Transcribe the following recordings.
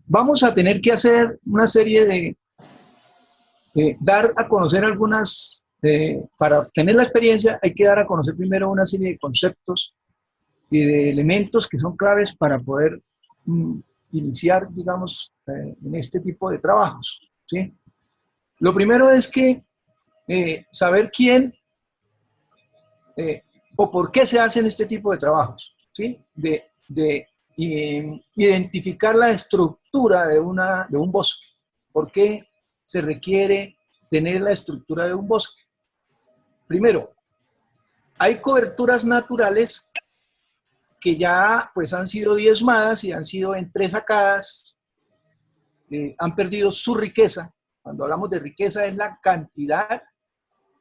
Vamos a tener que hacer una serie de dar a conocer algunas, para obtener la experiencia hay que dar a conocer primero una serie de conceptos y de elementos que son claves para poder iniciar, digamos, en este tipo de trabajos, ¿sí? Lo primero es que saber quién o por qué se hacen este tipo de trabajos, ¿sí? De identificar la estructura de un bosque. ¿Por qué se requiere tener la estructura de un bosque? Primero, hay coberturas naturales que ya pues han sido diezmadas y han sido entresacadas, han perdido su riqueza. Cuando hablamos de riqueza es la cantidad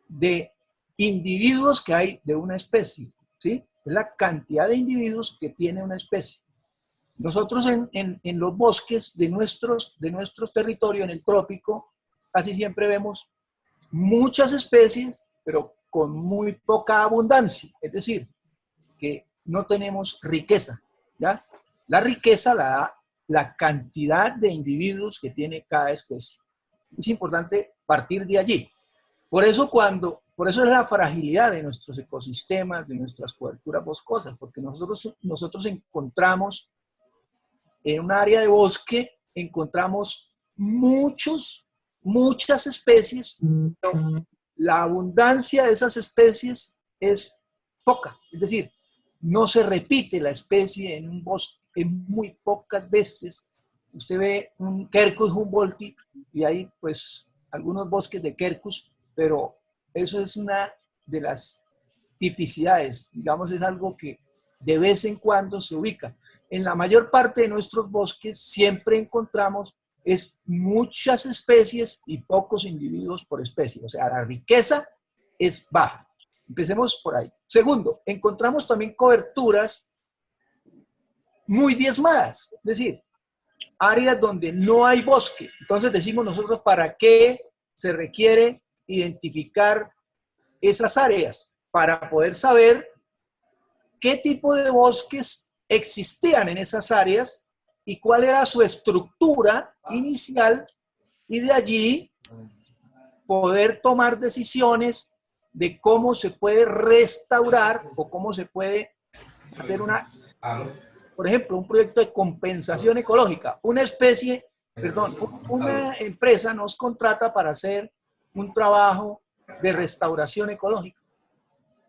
de individuos que hay de una especie, ¿sí? Es la cantidad de individuos que tiene una especie. Nosotros en los bosques de nuestros territorios, en el trópico, casi siempre vemos muchas especies, pero con muy poca abundancia. Es decir, que no tenemos riqueza, ¿ya? La riqueza la da la cantidad de individuos que tiene cada especie. Es importante partir de allí. Por eso es la fragilidad de nuestros ecosistemas, de nuestras coberturas boscosas, porque nosotros encontramos en un área de bosque, encontramos muchas especies, pero la abundancia de esas especies es poca, es decir, no se repite la especie en un bosque, en muy pocas veces. Usted ve un Quercus humboldti y hay pues algunos bosques de Quercus, pero eso es una de las tipicidades, digamos, es algo que de vez en cuando se ubica. En la mayor parte de nuestros bosques siempre encontramos muchas especies y pocos individuos por especie, o sea, la riqueza es baja. Empecemos por ahí. Segundo, encontramos también coberturas muy diezmadas, es decir, áreas donde no hay bosque. Entonces decimos nosotros, ¿para qué se requiere identificar esas áreas? Para poder saber qué tipo de bosques existían en esas áreas y cuál era su estructura inicial, y de allí poder tomar decisiones de cómo se puede restaurar o cómo se puede hacer por ejemplo, un proyecto de compensación ecológica. Una empresa nos contrata para hacer un trabajo de restauración ecológica.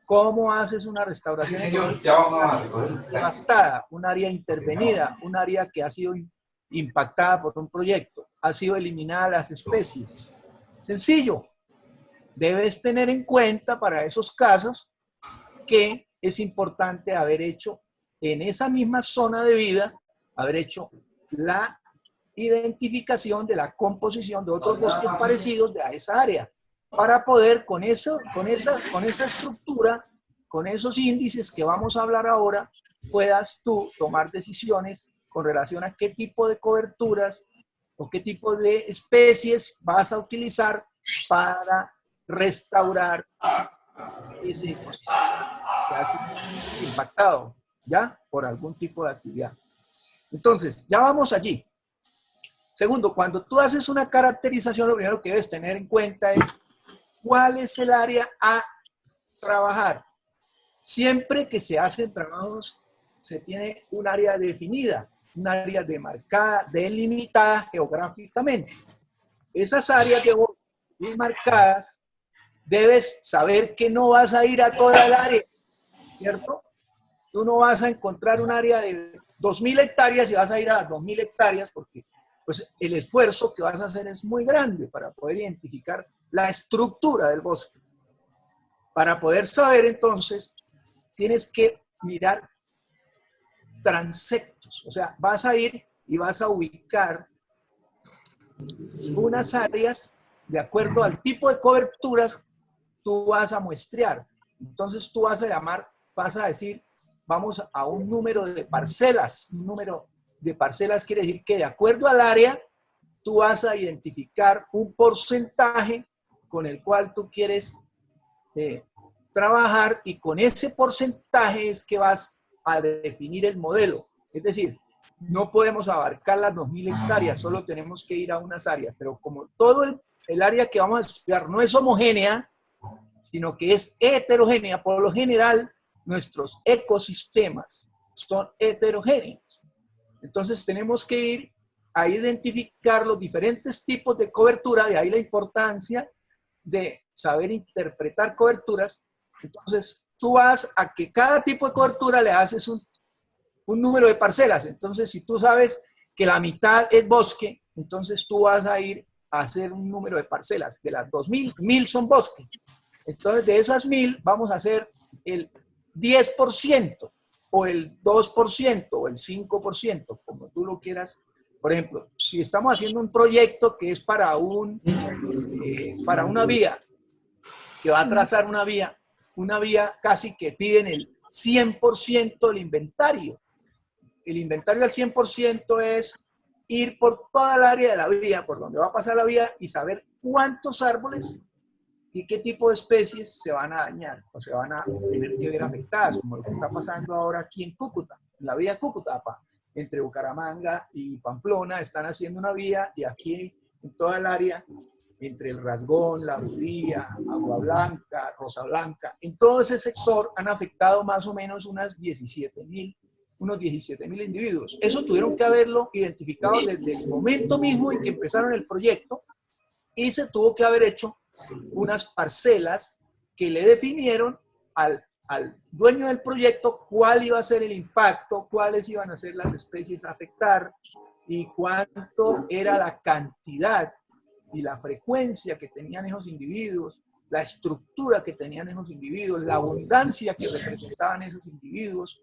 ¿Cómo haces una restauración ecológica? Devastada, un área intervenida, un área que ha sido impactada por un proyecto, ha sido eliminada las especies. Sencillo. Debes tener en cuenta para esos casos que es importante haber hecho en esa misma zona de vida, haber hecho la identificación de la composición de otros bosques parecidos de esa área, para poder con esa estructura, con esos índices que vamos a hablar ahora, puedas tú tomar decisiones con relación a qué tipo de coberturas o qué tipo de especies vas a utilizar para restaurar ese ecosistema que ha sido impactado ya por algún tipo de actividad. Entonces, ya vamos allí. Segundo, cuando tú haces una caracterización, lo primero que debes tener en cuenta es cuál es el área a trabajar. Siempre que se hacen trabajos, se tiene un área definida, un área demarcada, delimitada geográficamente. Esas áreas demarcadas, debes saber que no vas a ir a toda el área, ¿cierto? Tú no vas a encontrar un área de 2.000 hectáreas y vas a ir a las 2.000 hectáreas porque pues, el esfuerzo que vas a hacer es muy grande para poder identificar la estructura del bosque. Para poder saber, entonces, tienes que mirar transectos. O sea, vas a ir y vas a ubicar unas áreas de acuerdo al tipo de coberturas tú vas a muestrear. Entonces tú vas a decir, vamos a un número de parcelas. Un número de parcelas quiere decir que de acuerdo al área, tú vas a identificar un porcentaje con el cual tú quieres trabajar, y con ese porcentaje es que vas a definir el modelo. Es decir, no podemos abarcar las 2.000 hectáreas, solo tenemos que ir a unas áreas, pero como todo el área que vamos a estudiar no es homogénea, sino que es heterogénea, por lo general nuestros ecosistemas son heterogéneos. Entonces tenemos que ir a identificar los diferentes tipos de cobertura, de ahí la importancia de saber interpretar coberturas. Entonces tú vas a que cada tipo de cobertura le haces un número de parcelas. Entonces si tú sabes que la mitad es bosque, entonces tú vas a ir a hacer un número de parcelas. De las 2.000, 1.000 son bosque. Entonces de esas 1.000 vamos a hacer el 10% o el 2% o el 5%, como tú lo quieras. Por ejemplo, si estamos haciendo un proyecto que es para una vía, que va a trazar una vía casi que piden el 100% del inventario. El inventario al 100% es ir por toda el área de la vía, por donde va a pasar la vía, y saber cuántos árboles y qué tipo de especies se van a dañar o se van a tener que ver afectadas, como lo que está pasando ahora aquí en Cúcuta, en la vía Cúcuta, entre Bucaramanga y Pamplona, están haciendo una vía, y aquí en toda el área, entre el Rasgón, La Judía, Agua Blanca, Rosa Blanca, en todo ese sector han afectado más o menos unos 17.000 individuos. Eso tuvieron que haberlo identificado desde el momento mismo en que empezaron el proyecto, y se tuvo que haber hecho unas parcelas que le definieron al dueño del proyecto cuál iba a ser el impacto, cuáles iban a ser las especies a afectar y cuánto era la cantidad y la frecuencia que tenían esos individuos, la estructura que tenían esos individuos, la abundancia que representaban esos individuos,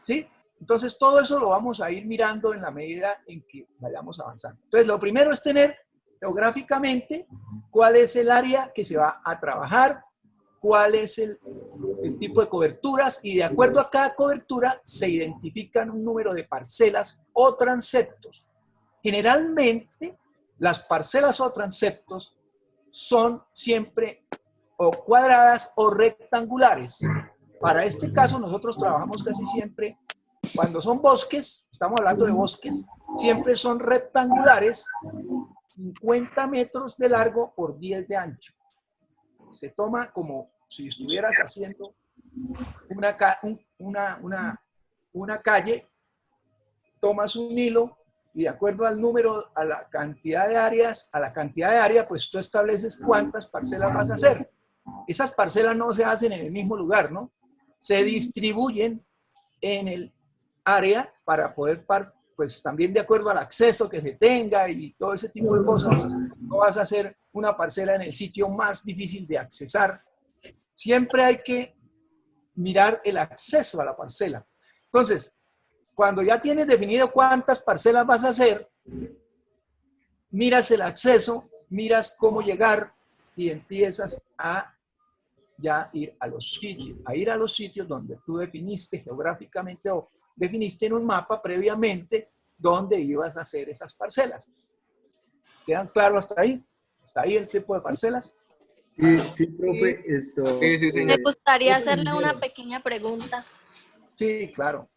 ¿sí? Entonces todo eso lo vamos a ir mirando en la medida en que vayamos avanzando. Entonces lo primero es tener geográficamente cuál es el área que se va a trabajar, cuál es el tipo de coberturas, y de acuerdo a cada cobertura se identifican un número de parcelas o transeptos. Generalmente las parcelas o transeptos son siempre o cuadradas o rectangulares. Para este caso nosotros trabajamos casi siempre, cuando son bosques, estamos hablando de bosques, siempre son rectangulares, 50 metros de largo por 10 de ancho. Se toma como si estuvieras haciendo una calle, tomas un hilo y de acuerdo al número, a la cantidad de área, pues tú estableces cuántas parcelas vas a hacer. Esas parcelas no se hacen en el mismo lugar, ¿no? Se distribuyen en el área para poder, pues también de acuerdo al acceso que se tenga y todo ese tipo de cosas, pues, no vas a hacer una parcela en el sitio más difícil de accesar. Siempre hay que mirar el acceso a la parcela. Entonces, cuando ya tienes definido cuántas parcelas vas a hacer, miras el acceso, miras cómo llegar y empiezas a ya ir a los sitios donde tú definiste geográficamente o definiste en un mapa previamente dónde ibas a hacer esas parcelas. ¿Quedan claros hasta ahí? ¿Hasta ahí el tipo de parcelas? Sí, profe, esto... Sí, me gustaría hacerle una pequeña pregunta. Sí, claro.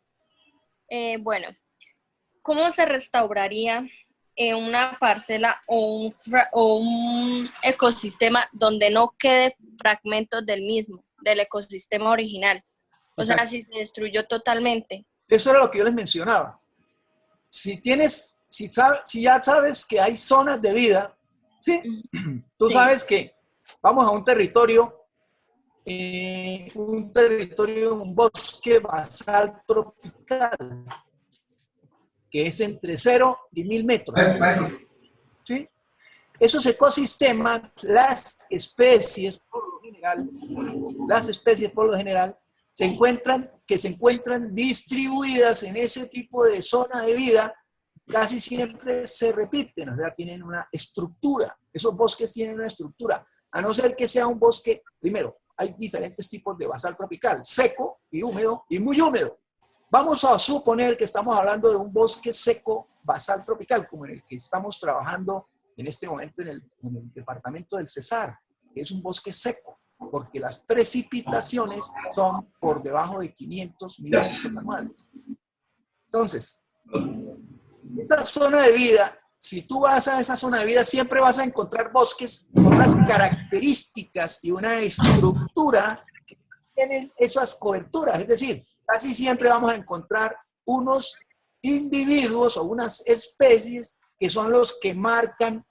Bueno, ¿cómo se restauraría una parcela o un ecosistema donde no quede fragmentos del mismo, del ecosistema original? O sea, si se destruyó totalmente. Eso era lo que yo les mencionaba. Si ya sabes que hay zonas de vida, ¿sí? Tú sabes que vamos a un territorio, un bosque basal tropical, que es entre 0 y 1.000 metros. ¿Sí? Esos ecosistemas, las especies por lo general, se encuentran distribuidas en ese tipo de zona de vida, casi siempre se repiten, o sea, tienen una estructura. Esos bosques tienen una estructura, a no ser que sea un bosque, primero, hay diferentes tipos de basal tropical, seco y húmedo y muy húmedo. Vamos a suponer que estamos hablando de un bosque seco basal tropical, como en el que estamos trabajando en este momento en el departamento del Cesar, que es un bosque seco, porque las precipitaciones son por debajo de 500 milímetros anuales. Entonces, Esta zona de vida, si tú vas a esa zona de vida, siempre vas a encontrar bosques con unas características y una estructura que tienen esas coberturas. Es decir, casi siempre vamos a encontrar unos individuos o unas especies que son los que marcan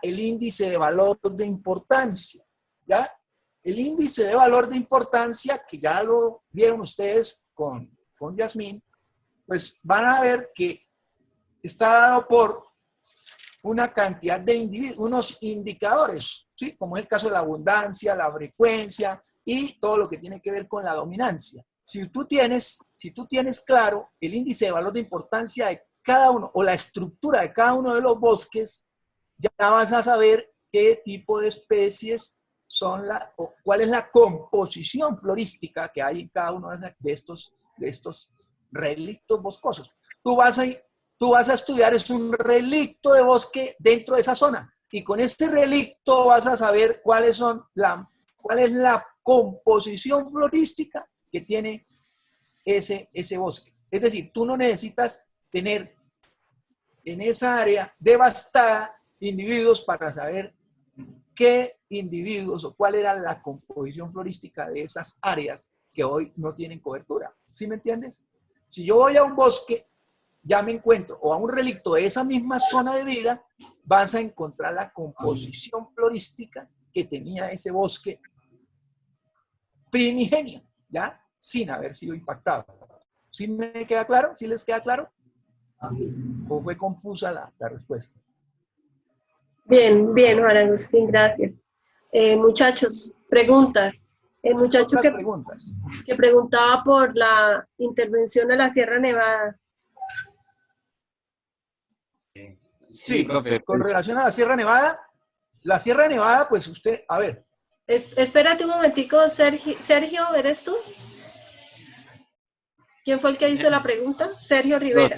el índice de valor de importancia. ¿Ya? El índice de valor de importancia, que ya lo vieron ustedes con Yasmín, pues van a ver que está dado por una cantidad de individuos, unos indicadores, ¿sí? Como es el caso de la abundancia, la frecuencia y todo lo que tiene que ver con la dominancia. Si tú tienes claro el índice de valor de importancia de cada uno o la estructura de cada uno de los bosques, ya vas a saber qué tipo de especies son o cuál es la composición florística que hay en cada uno de estos relictos boscosos. Tú vas a estudiar es un relicto de bosque dentro de esa zona y con este relicto vas a saber cuál es la composición florística que tiene ese bosque. Es decir, tú no necesitas tener en esa área devastada individuos para saber qué individuos o cuál era la composición florística de esas áreas que hoy no tienen cobertura. ¿Sí me entiendes? Si yo voy a un bosque, ya me encuentro, o a un relicto de esa misma zona de vida, vas a encontrar la composición florística que tenía ese bosque primigenio, ¿ya? Sin haber sido impactado. ¿Sí me queda claro? ¿Sí les queda claro? ¿O fue confusa la respuesta? Bien, bien, Juan Agustín, gracias. Muchachos, preguntas. El muchacho que preguntaba por la intervención de la Sierra Nevada. Sí, con relación a la Sierra Nevada, pues usted, a ver. Espérate un momentico, Sergio, ¿eres tú? ¿Quién fue el que hizo la pregunta? Sergio Rivera.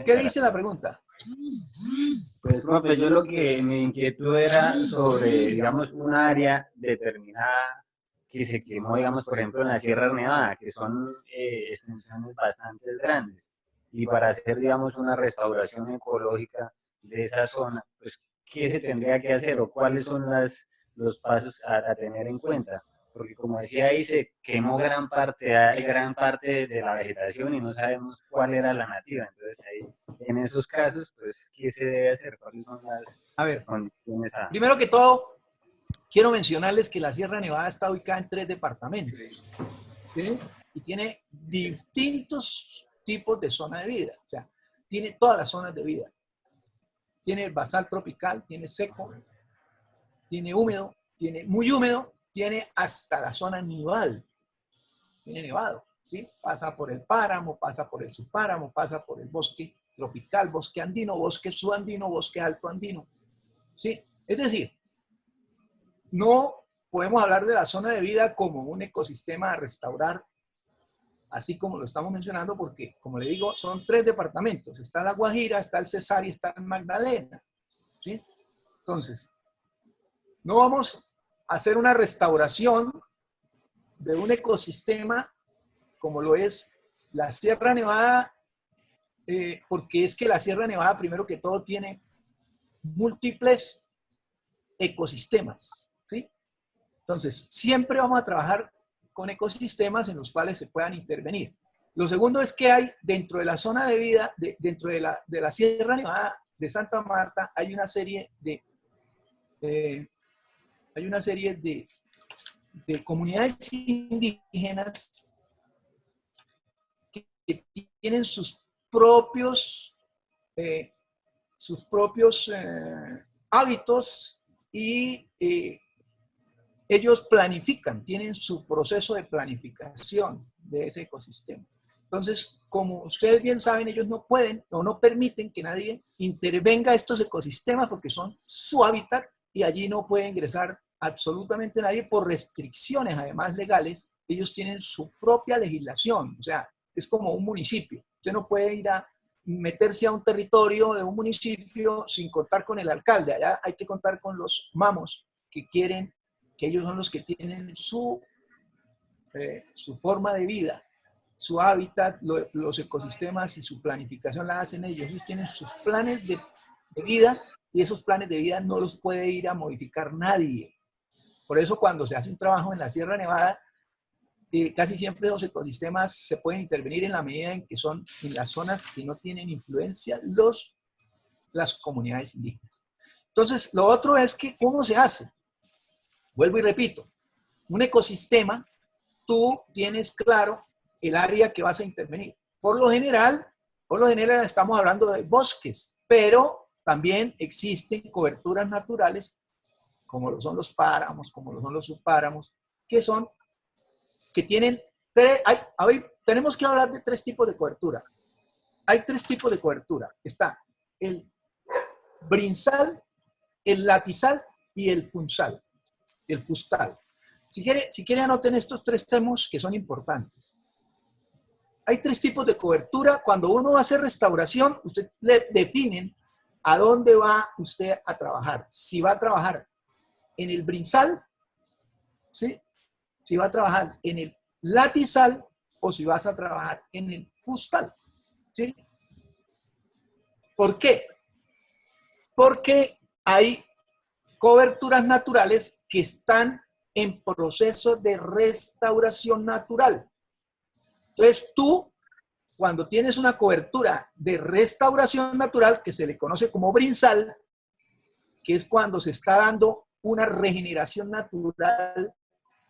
¿Qué dice la pregunta? Pues, profe, yo lo que mi inquietud era sobre, digamos, un área determinada que se quemó, digamos, por ejemplo, en la Sierra Nevada, que son extensiones bastante grandes. Y para hacer, digamos, una restauración ecológica de esa zona, pues, ¿qué se tendría que hacer o cuáles son los pasos a tener en cuenta? Porque como decía ahí, se quemó gran parte de la vegetación y no sabemos cuál era la nativa. Entonces, ahí, en esos casos, pues, ¿qué se debe hacer? ¿Cuáles son las condiciones? Primero que todo, quiero mencionarles que la Sierra Nevada está ubicada en 3 departamentos, ¿sí? Y tiene distintos tipos de zona de vida. O sea, tiene todas las zonas de vida. Tiene el basal tropical, tiene seco, tiene húmedo, tiene muy húmedo, tiene hasta la zona nival. Tiene nevado, ¿sí? Pasa por el páramo, pasa por el subpáramo, pasa por el bosque tropical, bosque andino, bosque subandino, bosque alto andino, ¿sí? Es decir, no podemos hablar de la zona de vida como un ecosistema a restaurar, así como lo estamos mencionando, porque, como le digo, son 3 departamentos. Está la Guajira, está el Cesar y está el Magdalena, ¿sí? Entonces, no vamos a hacer una restauración de un ecosistema como lo es la Sierra Nevada, porque es que la Sierra Nevada, primero que todo, tiene múltiples ecosistemas, ¿sí? Entonces, siempre vamos a trabajar con ecosistemas en los cuales se puedan intervenir. Lo segundo es que hay dentro de la zona de vida, dentro de la Sierra Nevada de Santa Marta, hay una serie de comunidades indígenas que tienen sus propios hábitos y ellos planifican, tienen su proceso de planificación de ese ecosistema. Entonces, como ustedes bien saben, ellos no pueden o no permiten que nadie intervenga a estos ecosistemas porque son su hábitat y allí no puede ingresar absolutamente nadie por restricciones, además legales. Ellos tienen su propia legislación, o sea, es como un municipio. Usted no puede ir a meterse a un territorio de un municipio sin contar con el alcalde. Allá hay que contar con los mamos que quieren, que ellos son los que tienen su forma de vida, su hábitat, los ecosistemas y su planificación la hacen ellos. Ellos tienen sus planes de vida y esos planes de vida no los puede ir a modificar nadie. Por eso cuando se hace un trabajo en la Sierra Nevada, casi siempre los ecosistemas se pueden intervenir en la medida en que son en las zonas que no tienen influencia las comunidades indígenas. Entonces, lo otro es que, ¿cómo se hace? Vuelvo y repito, un ecosistema, tú tienes claro el área que vas a intervenir. Por lo general estamos hablando de bosques, pero también existen coberturas naturales, como lo son los páramos, como lo son los subpáramos, que tienen tenemos que hablar de 3 tipos de cobertura. Hay 3 tipos de cobertura. Está el brinzal, el latizal y el fustal. Si quiere anoten estos 3 temas que son importantes. Hay 3 tipos de cobertura. Cuando uno va a hacer restauración, usted le definen a dónde va usted a trabajar. Si va a trabajar en el brinzal, ¿sí? Si va a trabajar en el latizal o si vas a trabajar en el fustal, ¿sí? ¿Por qué? Porque hay coberturas naturales que están en proceso de restauración natural. Entonces tú, cuando tienes una cobertura de restauración natural, que se le conoce como brinzal, que es cuando se está dando una regeneración natural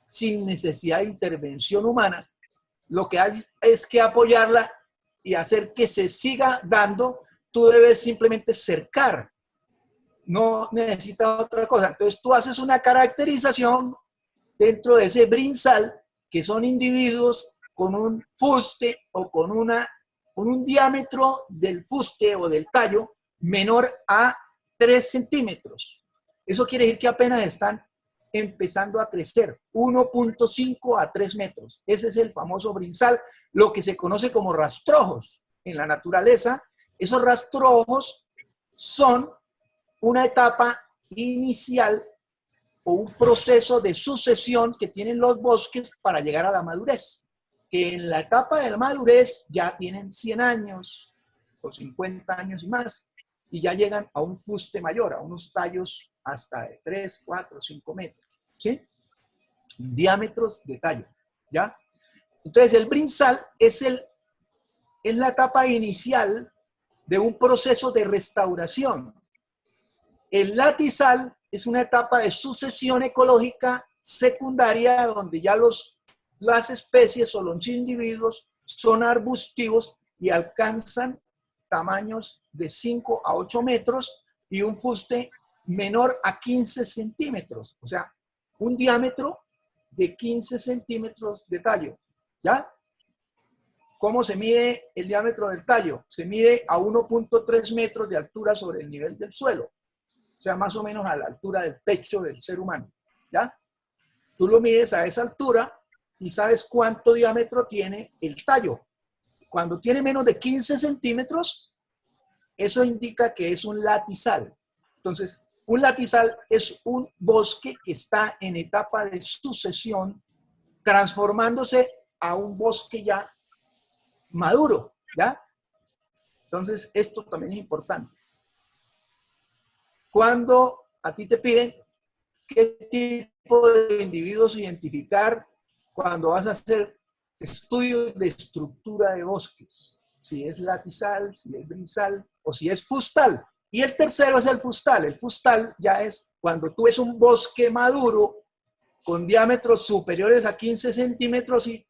sin necesidad de intervención humana, lo que hay es que apoyarla y hacer que se siga dando. Tú debes simplemente cercar, no necesitas otra cosa. Entonces tú haces una caracterización dentro de ese brinzal, que son individuos con un fuste o con un diámetro del fuste o del tallo menor a 3 centímetros. Eso quiere decir que apenas están empezando a crecer, 1.5 a 3 metros. Ese es el famoso brinzal, lo que se conoce como rastrojos. En la naturaleza, esos rastrojos son una etapa inicial o un proceso de sucesión que tienen los bosques para llegar a la madurez. Que en la etapa de la madurez ya tienen 100 años o 50 años y más, y ya llegan a un fuste mayor, a unos tallos hasta de 3, 4, 5 metros, ¿sí? Diámetros de tallo, ¿ya? Entonces el brinzal es la etapa inicial de un proceso de restauración. El latizal es una etapa de sucesión ecológica secundaria donde ya las especies o los individuos son arbustivos y alcanzan tamaños de 5 a 8 metros y un fuste menor a 15 centímetros, o sea, un diámetro de 15 centímetros de tallo, ¿ya? ¿Cómo se mide el diámetro del tallo? Se mide a 1.3 metros de altura sobre el nivel del suelo, o sea, más o menos a la altura del pecho del ser humano, ¿ya? Tú lo mides a esa altura y sabes cuánto diámetro tiene el tallo. Cuando tiene menos de 15 centímetros, eso indica que es un latizal. Entonces, un latizal es un bosque que está en etapa de sucesión, transformándose a un bosque ya maduro, ¿ya? Entonces, esto también es importante. Cuando a ti te piden qué tipo de individuos identificar cuando vas a hacer estudios de estructura de bosques, si es latizal, si es brinzal o si es fustal. Y el tercero es el fustal. El fustal ya es cuando tú ves un bosque maduro con diámetros superiores a 15 centímetros y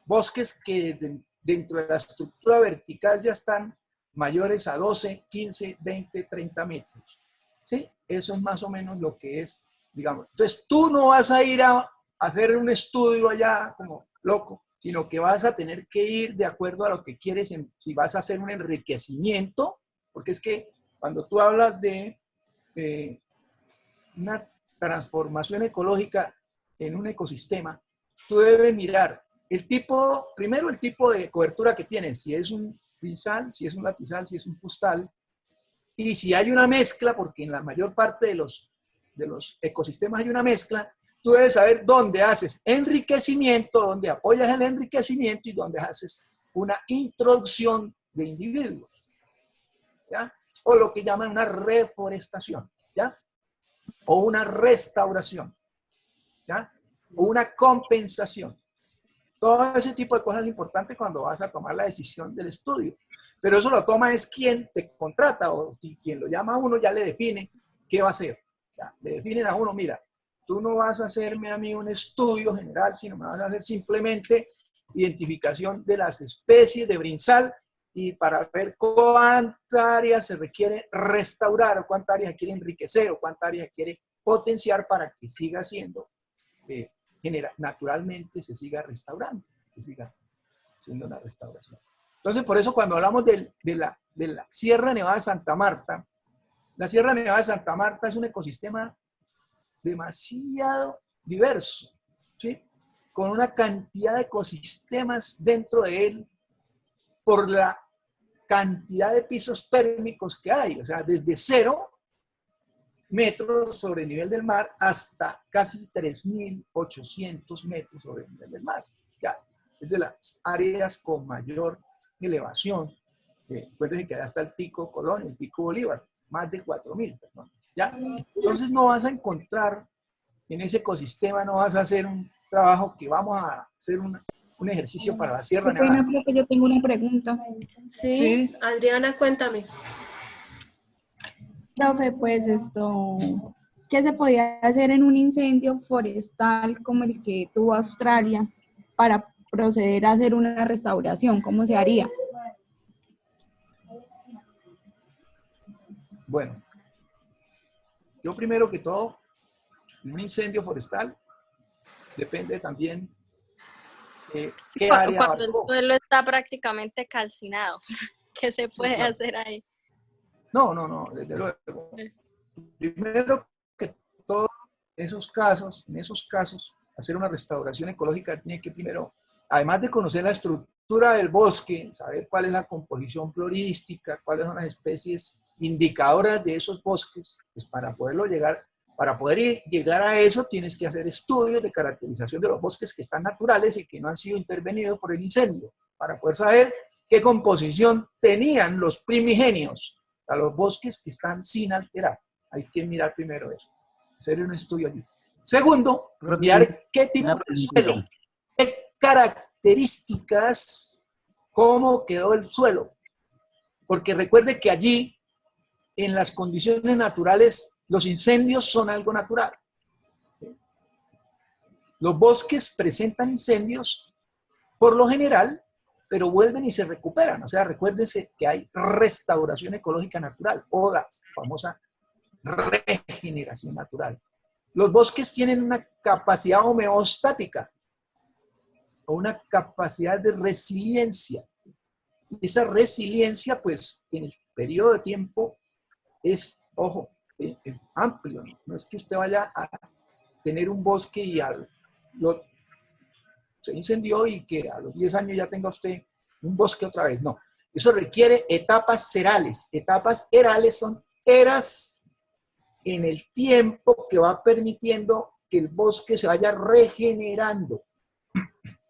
bosques que dentro de la estructura vertical ya están mayores a 12, 15, 20, 30 metros. ¿Sí? Eso es más o menos lo que es, digamos. Entonces tú no vas a ir a hacer un estudio allá como loco, sino que vas a tener que ir de acuerdo a lo que quieres, si vas a hacer un enriquecimiento, porque es que cuando tú hablas de una transformación ecológica en un ecosistema, tú debes mirar primero el tipo de cobertura que tienes, si es un brinzal, si es un latizal, si es un fustal, y si hay una mezcla, porque en la mayor parte de los ecosistemas hay una mezcla, tú debes saber dónde haces enriquecimiento, dónde apoyas el enriquecimiento y dónde haces una introducción de individuos, ¿ya? O lo que llaman una reforestación, ¿ya? O una restauración, ¿ya? O una compensación. Todo ese tipo de cosas es importante cuando vas a tomar la decisión del estudio. Pero eso lo toma es quien te contrata o quien lo llama a uno ya le define qué va a hacer. ¿Ya? Le definen a uno, mira, tú no vas a hacerme a mí un estudio general, sino me vas a hacer simplemente identificación de las especies de brinzal y para ver cuántas áreas se requiere restaurar o cuántas áreas quiere enriquecer o cuántas áreas quiere potenciar para que siga siendo naturalmente se siga restaurando, que siga siendo una restauración. Entonces, por eso cuando hablamos de la Sierra Nevada de Santa Marta, la Sierra Nevada de Santa Marta es un ecosistema demasiado diverso, ¿sí? Con una cantidad de ecosistemas dentro de él por la cantidad de pisos térmicos que hay, o sea, desde 0 metros sobre el nivel del mar hasta casi 3.800 metros sobre el nivel del mar. Ya, es de las áreas con mayor elevación. Recuerden que allá está el pico Colón, el pico Bolívar, más de 4.000, perdón. ¿Ya? Entonces no vas a encontrar en ese ecosistema, no vas a hacer un trabajo que vamos a hacer un ejercicio para la Sierra Nevada. Yo tengo una pregunta. Sí, Adriana, cuéntame. Profe, pues ¿qué se podía hacer en un incendio forestal como el que tuvo Australia para proceder a hacer una restauración? ¿Cómo se haría? Bueno, yo primero que todo, un incendio forestal depende también qué área cuando el abarcó. suelo está prácticamente calcinado, ¿qué se puede hacer ahí? No, desde luego. Primero que todo, en esos casos, hacer una restauración ecológica tiene que primero, además de conocer la estructura del bosque, saber cuál es la composición florística, cuáles son las especies indicadoras de esos bosques, pues para poder llegar a eso tienes que hacer estudios de caracterización de los bosques que están naturales y que no han sido intervenidos por el incendio, para poder saber qué composición tenían los primigenios, a los bosques que están sin alterar. Hay que mirar primero eso, hacer un estudio allí. Segundo, mirar qué tipo de suelo, qué características, cómo quedó el suelo. Porque recuerde que allí, en las condiciones naturales, los incendios son algo natural. Los bosques presentan incendios por lo general, pero vuelven y se recuperan. O sea, recuérdense que hay restauración ecológica natural o la famosa regeneración natural. Los bosques tienen una capacidad homeostática o una capacidad de resiliencia. Y esa resiliencia, pues, en el periodo de tiempo es, ojo, amplio. No es que usted vaya a tener un bosque y se incendió y que a los 10 años ya tenga usted un bosque otra vez. No, eso requiere etapas erales. Etapas erales son eras en el tiempo que va permitiendo que el bosque se vaya regenerando.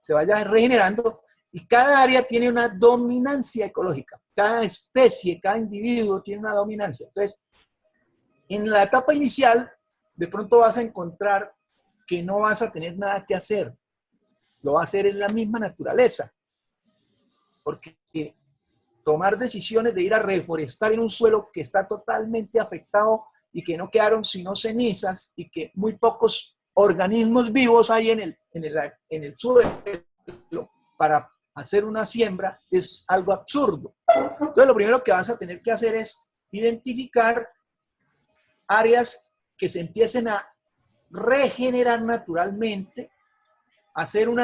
Se vaya regenerando y cada área tiene una dominancia ecológica. Cada especie, cada individuo tiene una dominancia. Entonces, en la etapa inicial, de pronto vas a encontrar que no vas a tener nada que hacer. Lo va a hacer en la misma naturaleza. Porque tomar decisiones de ir a reforestar en un suelo que está totalmente afectado y que no quedaron sino cenizas y que muy pocos organismos vivos hay en el suelo para hacer una siembra es algo absurdo. Entonces lo primero que vas a tener que hacer es identificar áreas que se empiecen a regenerar naturalmente, hacer un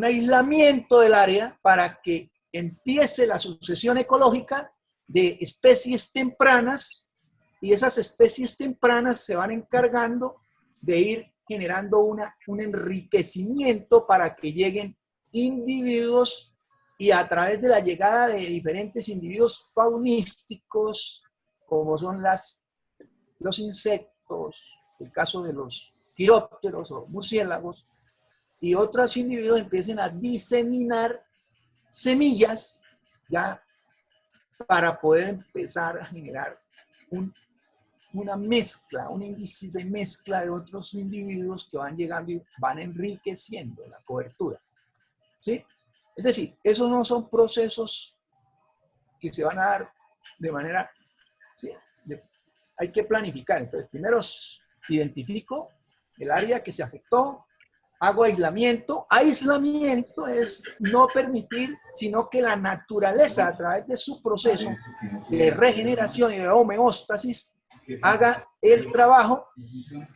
aislamiento del área para que empiece la sucesión ecológica de especies tempranas y esas especies tempranas se van encargando de ir generando un enriquecimiento para que lleguen individuos y a través de la llegada de diferentes individuos faunísticos, como son los insectos, el caso de los quirópteros o murciélagos, y otros individuos empiecen a diseminar semillas ya para poder empezar a generar una mezcla, un índice de mezcla de otros individuos que van llegando y van enriqueciendo la cobertura. ¿Sí? Es decir, esos no son procesos que se van a dar de manera... ¿sí? Hay que planificar. Entonces, primero identifico el área que se afectó, hago aislamiento. Aislamiento es no permitir, sino que la naturaleza, a través de su proceso de regeneración y de homeostasis, haga el trabajo.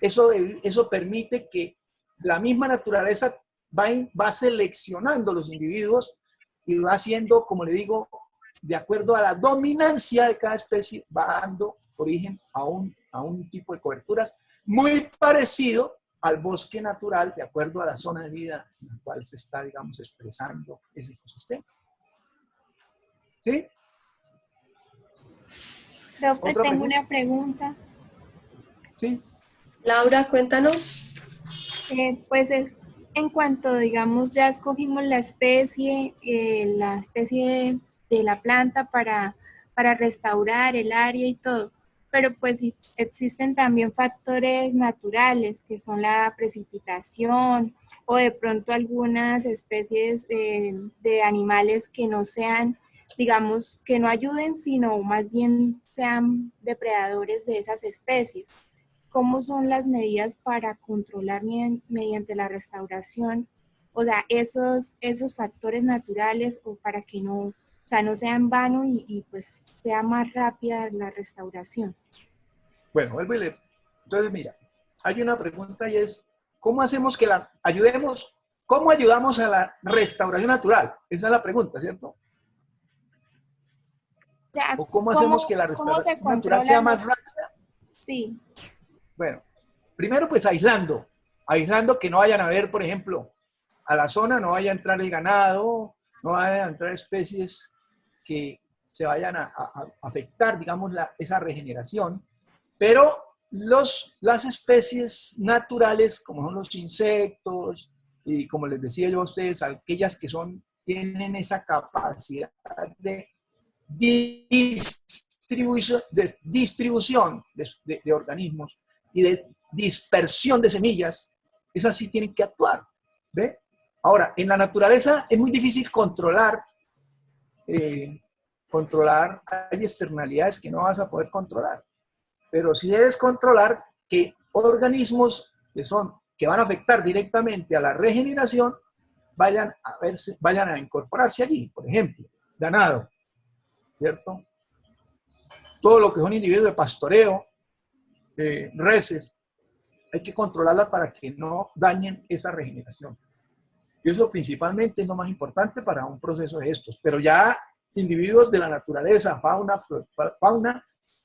Eso permite que la misma naturaleza va seleccionando los individuos y va haciendo, como le digo, de acuerdo a la dominancia de cada especie, va dando origen a un tipo de coberturas muy parecido al bosque natural, de acuerdo a la zona de vida en la cual se está, digamos, expresando ese ecosistema. ¿Sí? Profe, tengo una pregunta. Sí. Laura, cuéntanos. Pues es en cuanto, digamos, ya escogimos la especie de la planta para restaurar el área y todo, pero pues existen también factores naturales que son la precipitación o de pronto algunas especies de animales que no sean, digamos, que no ayuden, sino más bien sean depredadores de esas especies. ¿Cómo son las medidas para controlar mediante la restauración, o sea, esos factores naturales, o para que no, o sea, no sea en vano y pues sea más rápida la restauración? Bueno, vuelvo y entonces, mira, hay una pregunta y es, ¿cómo hacemos que cómo ayudamos a la restauración natural? Esa es la pregunta, ¿cierto? O sea, ¿O cómo hacemos que la restauración natural sea más rápida? Sí. Bueno, primero pues aislando que no vayan a ver, por ejemplo, a la zona no vaya a entrar el ganado, no vayan a entrar especies que se vayan a afectar, digamos, esa regeneración, pero las especies naturales, como son los insectos, y como les decía yo a ustedes, aquellas que tienen esa capacidad de distribución de organismos y de dispersión de semillas, esas sí tienen que actuar. ¿Ve? Ahora, en la naturaleza es muy difícil controlar, hay externalidades que no vas a poder controlar, pero sí debes controlar que organismos que van a afectar directamente a la regeneración vayan a incorporarse allí. Por ejemplo, ganado, ¿cierto? Todo lo que son individuos de pastoreo, reses, hay que controlarlas para que no dañen esa regeneración. Y eso principalmente es lo más importante para un proceso de estos. Pero ya individuos de la naturaleza,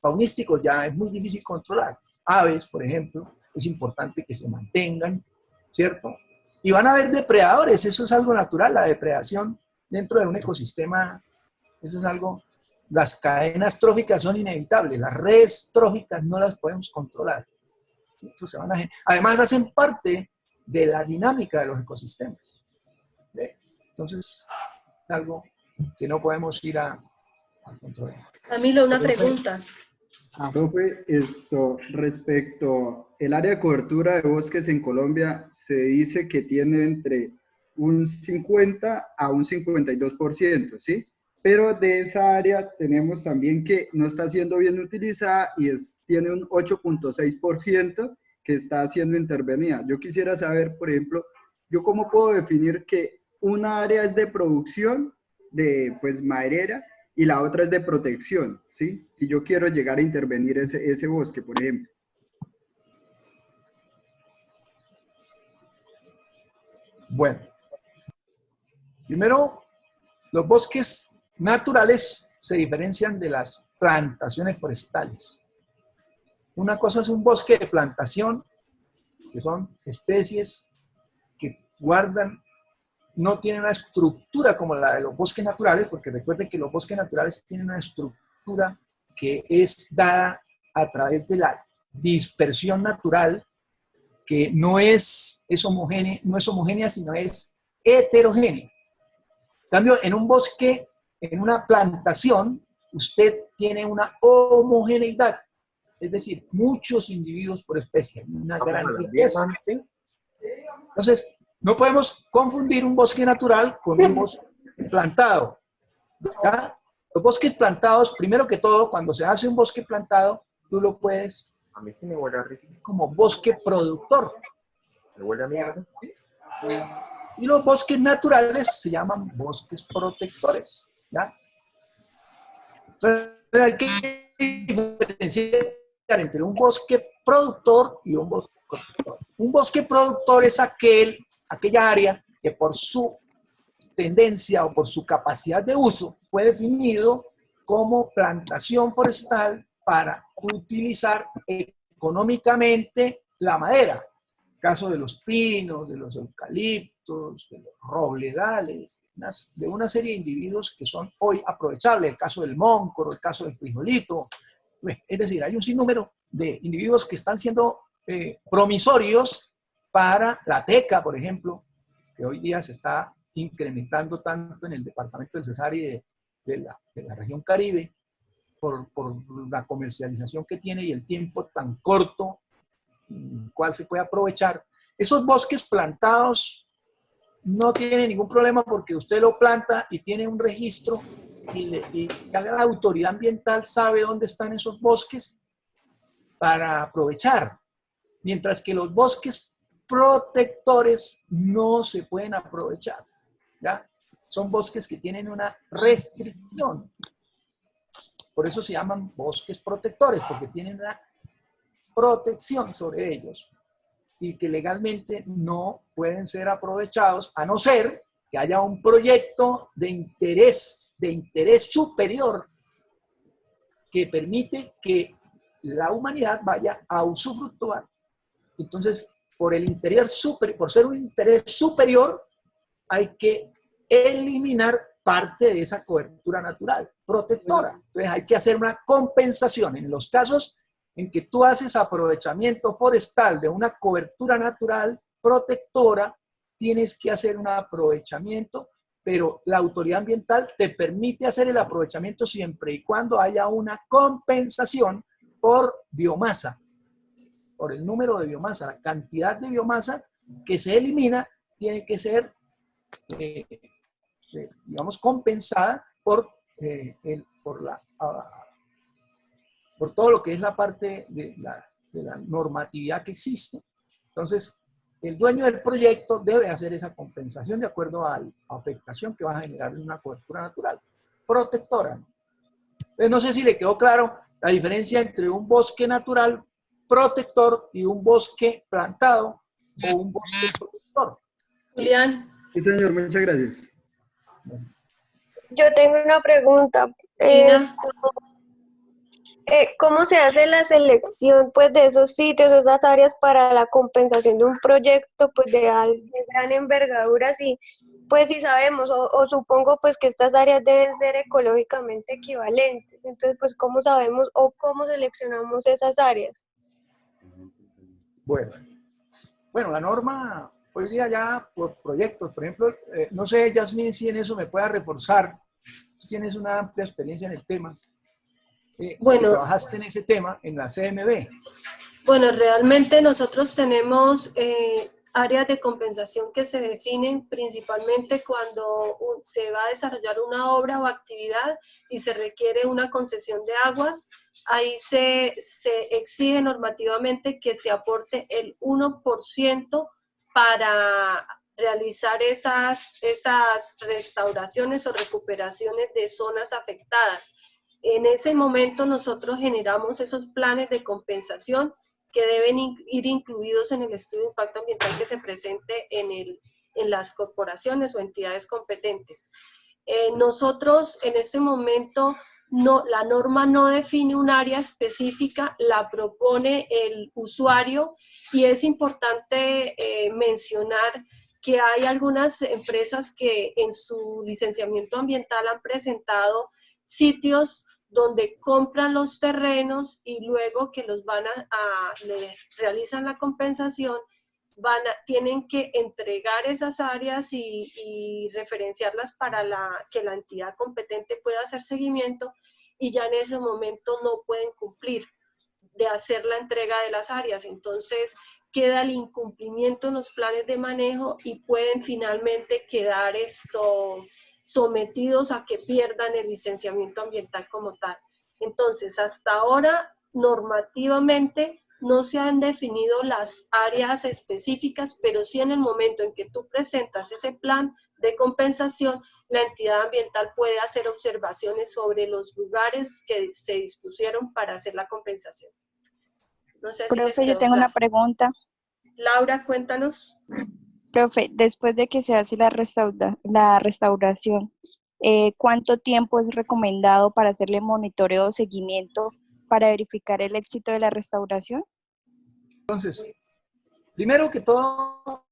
faunísticos, ya es muy difícil controlar. Aves, por ejemplo, es importante que se mantengan, ¿cierto? Y van a haber depredadores, eso es algo natural, la depredación dentro de un ecosistema, eso es algo... Las cadenas tróficas son inevitables, las redes tróficas no las podemos controlar. Eso además hacen parte de la dinámica de los ecosistemas. ¿Ve? Entonces, es algo que no podemos ir a controlar. Camilo, una pregunta. Profe, respecto al área de cobertura de bosques en Colombia, se dice que tiene entre un 50 a un 52%, ¿sí? Pero de esa área tenemos también que no está siendo bien utilizada y tiene un 8.6% que está siendo intervenida. Yo quisiera saber, por ejemplo, ¿yo cómo puedo definir que una área es de producción de maderera y la otra es de protección, ¿sí? Si yo quiero llegar a intervenir ese bosque, por ejemplo. Bueno, primero, los bosques naturales se diferencian de las plantaciones forestales. Una cosa es un bosque de plantación, que son especies que no tienen una estructura como la de los bosques naturales, porque recuerden que los bosques naturales tienen una estructura que es dada a través de la dispersión natural que no es homogénea, sino es heterogénea. En cambio, en un bosque, en una plantación, usted tiene una homogeneidad, es decir, muchos individuos por especie, una gran riqueza. Entonces, no podemos confundir un bosque natural con un bosque plantado. ¿Ya? Los bosques plantados, primero que todo, cuando se hace un bosque plantado, tú lo puedes como bosque productor. Y los bosques naturales se llaman bosques protectores. ¿Ya? Entonces, hay que diferenciar entre un bosque productor y un bosque protector. Un bosque productor es aquella área que por su tendencia o por su capacidad de uso fue definido como plantación forestal para utilizar económicamente la madera. El caso de los pinos, de los eucaliptos, de los robledales, de una serie de individuos que son hoy aprovechables. El caso del móncoro, el caso del frijolito. Es decir, hay un sinnúmero de individuos que están siendo promisorios para la teca, por ejemplo, que hoy día se está incrementando tanto en el departamento del Cesar y de la región Caribe por la comercialización que tiene y el tiempo tan corto en el cual se puede aprovechar. Esos bosques plantados no tienen ningún problema porque usted lo planta y tiene un registro y la autoridad ambiental sabe dónde están esos bosques para aprovechar. Mientras que los bosques protectores no se pueden aprovechar. ¿Ya? Son bosques que tienen una restricción. Por eso se llaman bosques protectores, porque tienen una protección sobre ellos y que legalmente no pueden ser aprovechados a no ser que haya un proyecto de interés superior que permite que la humanidad vaya a usufructuar. Entonces, por ser un interés superior, hay que eliminar parte de esa cobertura natural protectora. Entonces hay que hacer una compensación. En los casos en que tú haces aprovechamiento forestal de una cobertura natural protectora, tienes que hacer un aprovechamiento, pero la autoridad ambiental te permite hacer el aprovechamiento siempre y cuando haya una compensación por biomasa, por el número de biomasa. La cantidad de biomasa que se elimina tiene que ser digamos, compensada por todo lo que es la parte de la normatividad que existe. Entonces, el dueño del proyecto debe hacer esa compensación de acuerdo a la afectación que va a generar en una cobertura natural protectora. Entonces, no sé si le quedó claro la diferencia entre un bosque natural protector y un bosque plantado o un bosque protector. Julián. Sí, señor, muchas gracias. Yo tengo una pregunta. ¿Cómo se hace la selección pues, de esos sitios, esas áreas para la compensación de un proyecto pues, de gran envergadura? Si, pues, si sabemos o supongo pues, que estas áreas deben ser ecológicamente equivalentes. Entonces, pues, ¿cómo sabemos o cómo seleccionamos esas áreas? Bueno, la norma hoy día ya por proyectos, por ejemplo, no sé, Yasmín, si en eso me pueda reforzar. Tú tienes una amplia experiencia en el tema. Bueno, trabajaste en ese tema en la CMB. Bueno, realmente nosotros tenemos áreas de compensación que se definen principalmente cuando se va a desarrollar una obra o actividad y se requiere una concesión de aguas. Ahí se exige normativamente que se aporte el 1% para realizar esas restauraciones o recuperaciones de zonas afectadas. En ese momento nosotros generamos esos planes de compensación que deben ir incluidos en el estudio de impacto ambiental que se presente en las corporaciones o entidades competentes. Nosotros en este momento, la norma no define un área específica, la propone el usuario y es importante mencionar que hay algunas empresas que en su licenciamiento ambiental han presentado sitios donde compran los terrenos y luego que los le realizan la compensación, tienen que entregar esas áreas y referenciarlas para que la entidad competente pueda hacer seguimiento, y ya en ese momento no pueden cumplir de hacer la entrega de las áreas. Entonces queda el incumplimiento en los planes de manejo y pueden finalmente quedar sometidos a que pierdan el licenciamiento ambiental como tal. Entonces, hasta ahora, normativamente, no se han definido las áreas específicas, pero sí en el momento en que tú presentas ese plan de compensación, la entidad ambiental puede hacer observaciones sobre los lugares que se dispusieron para hacer la compensación. No sé si Profe, yo tengo una pregunta. Laura, cuéntanos. Profe, después de que se hace la restauración, ¿cuánto tiempo es recomendado para hacerle monitoreo o seguimiento para verificar el éxito de la restauración? Entonces, primero que todo,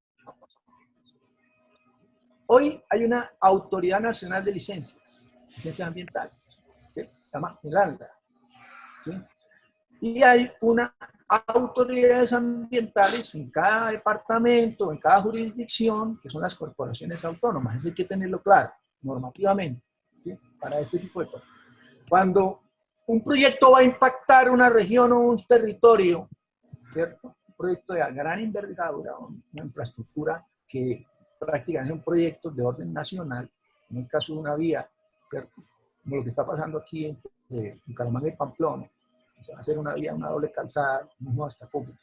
hoy hay una Autoridad Nacional de Licencias Ambientales, ¿sí? Se llama INLANDA, ¿sí? Y hay una autoridades ambientales en cada departamento, en cada jurisdicción, que son las corporaciones autónomas. Eso hay que tenerlo claro, normativamente, ¿sí? Para este tipo de cosas. Cuando un proyecto va a impactar una región o un territorio, ¿cierto? Un proyecto de gran envergadura, una infraestructura que prácticamente son proyectos de orden nacional, en el caso de una vía, ¿cierto? Como lo que está pasando aquí entre Bucaramanga y Pamplona, se va a hacer una vía, una doble calzada, mismo hasta Cúcuta.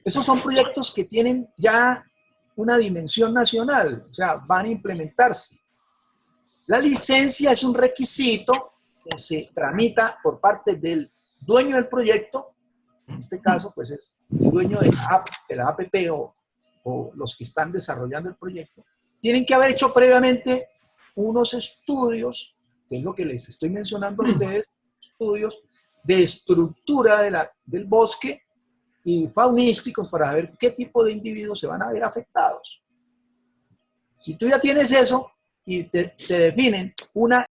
Esos son proyectos que tienen ya una dimensión nacional, o sea, van a implementarse. La licencia es un requisito que se tramita por parte del dueño del proyecto, en este caso, pues es el dueño de la APP o los que están desarrollando el proyecto. Tienen que haber hecho previamente unos estudios, que es lo que les estoy mencionando a ustedes, estudios de estructura del bosque y faunísticos para ver qué tipo de individuos se van a ver afectados. Si tú ya tienes eso y te definen una